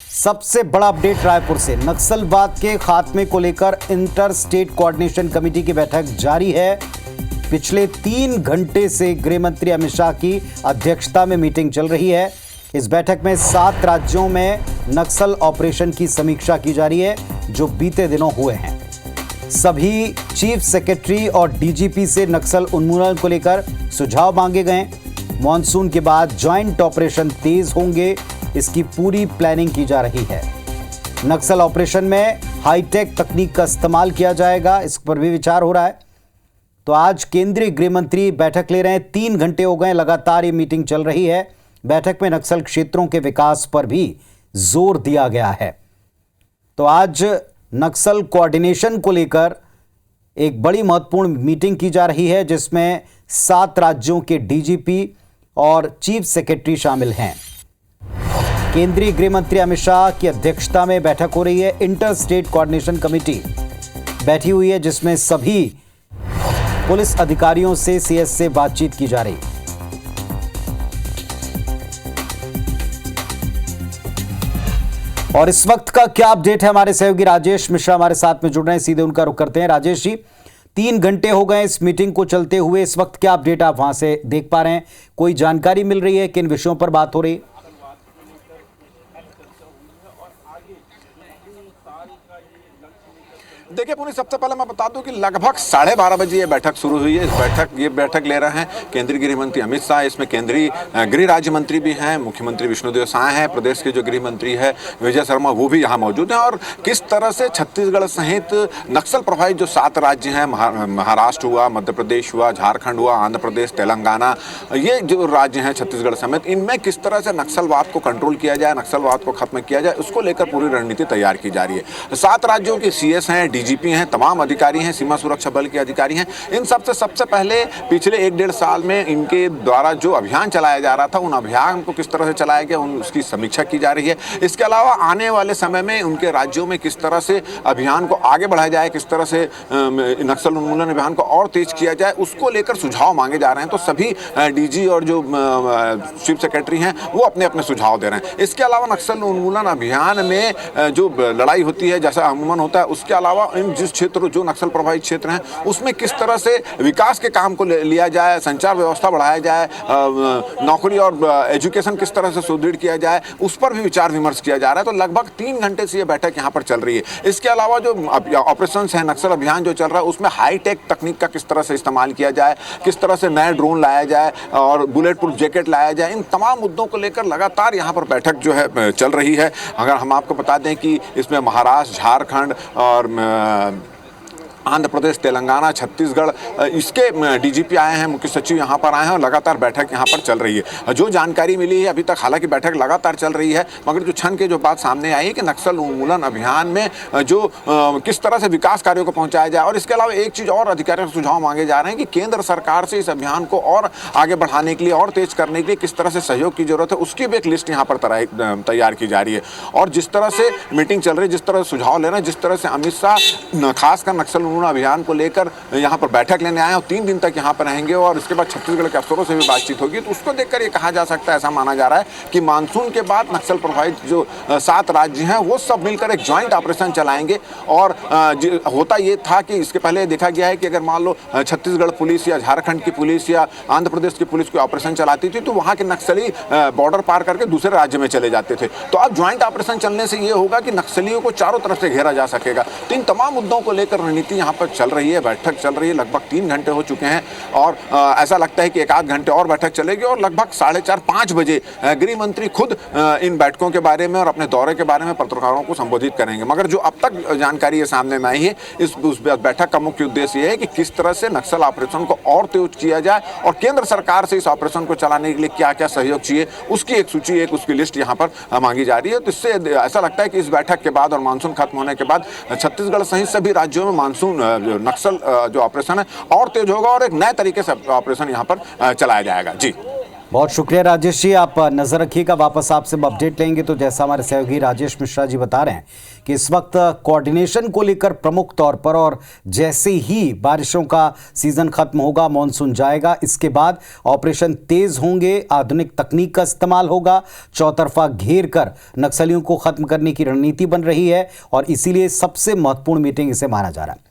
सबसे बड़ा अपडेट रायपुर से। नक्सलवाद के खात्मे को लेकर इंटर स्टेट कोऑर्डिनेशन कमेटी की बैठक जारी है। पिछले 3 घंटे से गृह मंत्री अमित शाह की अध्यक्षता में मीटिंग चल रही है। इस बैठक में 7 राज्यों में नक्सल ऑपरेशन की समीक्षा की जा रही है जो बीते दिनों हुए हैं। सभी चीफ सेक्रेटरी और डीजीपी से नक्सल उन्मूलन को लेकर सुझाव मांगे गए। मॉनसून के बाद ज्वाइंट ऑपरेशन तेज होंगे, इसकी पूरी प्लानिंग की जा रही है। नक्सल ऑपरेशन में हाईटेक तकनीक का इस्तेमाल किया जाएगा, इस पर भी विचार हो रहा है। तो आज केंद्रीय गृह मंत्री बैठक ले रहे हैं। 3 घंटे हो गए लगातार ये मीटिंग चल रही है। बैठक में नक्सल क्षेत्रों के विकास पर भी जोर दिया गया है। तो आज नक्सल कोऑर्डिनेशन को लेकर एक बड़ी महत्वपूर्ण मीटिंग की जा रही है जिसमें 7 राज्यों के डीजीपी और चीफ सेक्रेटरी शामिल हैं। केंद्रीय गृह मंत्री अमित शाह की अध्यक्षता में बैठक हो रही है। इंटर स्टेट कोऑर्डिनेशन कमेटी बैठी हुई है जिसमें सभी पुलिस अधिकारियों से सीएस से बातचीत की जा रही है। और इस वक्त का क्या अपडेट है, हमारे सहयोगी राजेश मिश्रा हमारे साथ में जुड़ रहे हैं, सीधे उनका रुख करते हैं। राजेश जी, 3 घंटे हो गए इस मीटिंग को चलते हुए, इस वक्त क्या अपडेट आप वहां से देख पा रहे हैं? कोई जानकारी मिल रही है, किन विषयों पर बात हो रही है? देखिए पुनीत, सबसे पहले मैं बता दूं कि लगभग 12:30 बजे ये बैठक शुरू हुई है। ये बैठक ले रहे हैं केंद्रीय गृह मंत्री अमित शाह। इसमें केंद्रीय गृह राज्य मंत्री भी हैं, मुख्यमंत्री विष्णुदेव साय हैं, प्रदेश के जो गृह मंत्री है विजय शर्मा वो भी यहाँ मौजूद हैं। और किस तरह से छत्तीसगढ़ सहित नक्सल प्रभावित जो 7 राज्य हैं, महाराष्ट्र हुआ, मध्य प्रदेश हुआ, झारखंड हुआ, आंध्र प्रदेश, तेलंगाना, ये जो राज्य हैं छत्तीसगढ़ समेत, इनमें किस तरह से नक्सलवाद को कंट्रोल किया जाए, नक्सलवाद को खत्म किया जाए, उसको लेकर पूरी रणनीति तैयार की जा रही है। 7 राज्यों के सीएस हैं, डीजीपी हैं, तमाम अधिकारी हैं, सीमा सुरक्षा बल के अधिकारी हैं। इन सबसे पहले पिछले 1-1.5 साल में इनके द्वारा जो अभियान चलाया जा रहा था, उन अभियान को किस तरह से चलाया गया, उसकी समीक्षा की जा रही है। इसके अलावा आने वाले समय में उनके राज्यों में किस तरह से अभियान को आगे बढ़ाया जाए, किस तरह से नक्सल उन्मूलन अभियान को और तेज किया जाए, उसको लेकर सुझाव मांगे जा रहे हैं। तो सभी डीजी और जो चीफ सेक्रेटरी हैं वो अपने अपने सुझाव दे रहे हैं। इसके अलावा नक्सल उन्मूलन अभियान में जो लड़ाई होती है, जैसा अमूमन होता है, उसके अलावा इन जिस क्षेत्र जो नक्सल प्रभावित क्षेत्र हैं उसमें किस तरह से विकास के काम को लिया जाए, संचार व्यवस्था बढ़ाया जाए, नौकरी और एजुकेशन किस तरह से सुदृढ़ किया जाए, उस पर भी विचार विमर्श किया जा रहा है। तो लगभग 3 घंटे से ये बैठक यहाँ पर चल रही है। इसके अलावा जो ऑपरेशंस है, नक्सल अभियान जो चल रहा है, उसमें हाईटेक तकनीक का किस तरह से इस्तेमाल किया जाए, किस तरह से नए ड्रोन लाया जाए और बुलेट प्रूफ जैकेट लाया जाए, इन तमाम मुद्दों को लेकर लगातार यहाँ पर बैठक जो है चल रही है। अगर हम आपको बता दें कि इसमें महाराष्ट्र, झारखंड और आंध्र प्रदेश, तेलंगाना, छत्तीसगढ़, इसके डीजीपी आए हैं, मुख्य सचिव यहाँ पर आए हैं और लगातार बैठक यहाँ पर चल रही है। जो जानकारी मिली है अभी तक, हालांकि बैठक लगातार चल रही है, मगर जो क्षण के जो बात सामने आई है कि नक्सल उन्मूलन अभियान में जो किस तरह से विकास कार्यों को पहुँचाया जाए। और इसके अलावा एक चीज़ और अधिकारियों से सुझाव मांगे जा रहे हैं कि केंद्र सरकार से इस अभियान को और आगे बढ़ाने के लिए और तेज करने के लिए किस तरह से सहयोग की जरूरत है, उसकी भी एक लिस्ट यहाँ पर तैयार की जा रही है। और जिस तरह से मीटिंग चल रही है, जिस तरह से सुझाव ले रहे हैं, जिस तरह से अमित शाह खासकर नक्सल अभियान को लेकर यहाँ पर बैठक लेने आए और 3 दिन तक यहाँ पर रहेंगे और इसके बाद छत्तीसगढ़ के अफसरों से भी बातचीत होगी, तो उसको देखकर ये कहा जा सकता है, ऐसा माना जा रहा है कि मानसून के बाद नक्सल प्रभावित जो 7 राज्य हैं वो सब मिलकर एक ज्वाइंट ऑपरेशन चलाएंगे। और होता ये था कि इसके पहले देखा गया है कि अगर मान लो छत्तीसगढ़ पुलिस या झारखंड की पुलिस या आंध्र प्रदेश की पुलिस कोई ऑपरेशन चलाती थी तो वहाँ के नक्सली बॉर्डर पार करके दूसरे राज्य में चले जाते थे। तो अब ज्वाइंट ऑपरेशन चलने से ये होगा कि नक्सलियों को चारों तरफ से घेरा जा सकेगा। तो इन तमाम मुद्दों को लेकर रणनीति यहाँ पर चल रही है, बैठक चल रही है। लगभग 3 घंटे हो चुके हैं और ऐसा लगता है कि 1 आध घंटे और बैठक चलेगी और लगभग 4:30-5 बजे गृह मंत्री खुद इन बैठकों के बारे में और अपने दौरे के बारे में पत्रकारों को संबोधित करेंगे। मगर जो अब तक जानकारी सामने में आई है, उस बैठक का मुख्य उद्देश्य यह है कि किस तरह से नक्सल ऑपरेशन को और तेज किया जाए और केंद्र सरकार से इस ऑपरेशन को चलाने के लिए क्या क्या सहयोग चाहिए उसकी एक सूची, उसकी लिस्ट यहाँ पर मांगी जा रही है। तो इससे ऐसा लगता है कि इस बैठक के बाद और मानसून खत्म होने के बाद छत्तीसगढ़ सहित सभी राज्यों में मानसून नक्सल जो ऑपरेशन है और तेज होगा और एक नए तरीके से ऑपरेशन यहाँ पर चलाया जाएगा। जी बहुत शुक्रिया राजेश जी, आप नजर रखिएगा, वापस आपसे हम अपडेट लेंगे। तो जैसा हमारे सहयोगी राजेश मिश्रा जी बता रहे हैं कि इस वक्त कोऑर्डिनेशन को लेकर प्रमुख तौर पर, और जैसे ही बारिशों का सीजन खत्म होगा, मॉनसून जाएगा, इसके बाद ऑपरेशन तेज होंगे, आधुनिक तकनीक का इस्तेमाल होगा, चौतरफा घेर कर नक्सलियों को खत्म करने की रणनीति बन रही है और इसीलिए सबसे महत्वपूर्ण मीटिंग इसे माना जा रहा है।